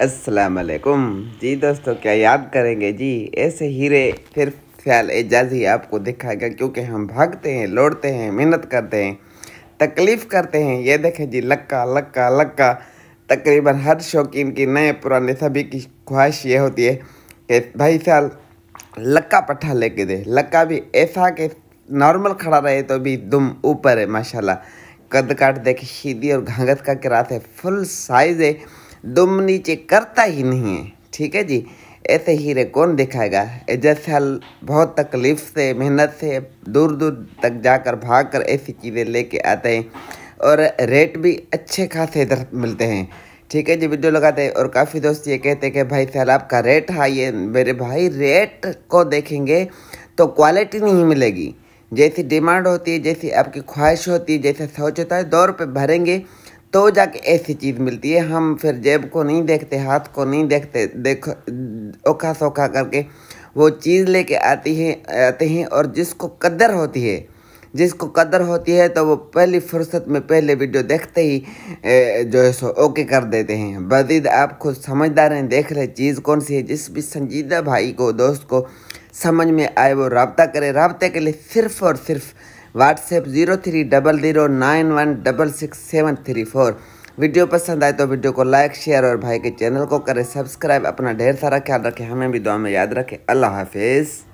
अस्सलाम वालेकुम जी दोस्तों, क्या याद करेंगे जी। ऐसे हीरे फिर ख्याल एजाज ही आपको दिखाएगा, क्योंकि हम भागते हैं, लौटते हैं, मेहनत करते हैं, तकलीफ़ करते हैं। ये देखें जी, लक्का लक्का लक्का। तकरीबन हर शौकीन की, नए पुराने सभी की ख्वाहिश ये होती है कि भाई साल लक्का पट्ठा लेके दे। लक्का भी ऐसा कि नॉर्मल खड़ा रहे तो भी दुम ऊपर है माशाल्लाह। कद काट देखे सीधी और घाघत का किरात है, फुल साइज है, दुम नीचे करता ही नहीं है। ठीक है जी, ऐसे हीरे कौन दिखाएगा। एजाज साल बहुत तकलीफ से, मेहनत से, दूर दूर तक जाकर भाग कर ऐसी चीज़ें लेके आते हैं और रेट भी अच्छे खासे इधर मिलते हैं। ठीक है जी, वीडियो लगाते हैं और काफ़ी दोस्त ये कहते हैं कि भाई साहब आपका रेट हाई है। मेरे भाई, रेट को देखेंगे तो क्वालिटी नहीं मिलेगी। जैसी डिमांड होती है, जैसी आपकी ख्वाहिश होती है, जैसे सोच होता है, 2 रुपये भरेंगे तो जाके ऐसी चीज़ मिलती है। हम फिर जेब को नहीं देखते, हाथ को नहीं देखते, देखो ओखा सोखा करके वो चीज़ लेके आते हैं। और जिसको कदर होती है तो वो पहली फुर्सत में पहले वीडियो देखते ही जो है सो ओके कर देते हैं। मज़ीद आप खुद समझदार हैं, देख रहे चीज़ कौन सी है। जिस भी संजीदा भाई को, दोस्त को समझ में आए वो रब्ता करे। रब्ते के लिए सिर्फ़ और सिर्फ व्हाट्सएप 030091666734। वीडियो पसंद आए तो वीडियो को लाइक, शेयर और भाई के चैनल को करें सब्सक्राइब। अपना ढेर सारा ख्याल रखें, हमें भी दुआ में याद रखें। अल्लाह हाफिज़।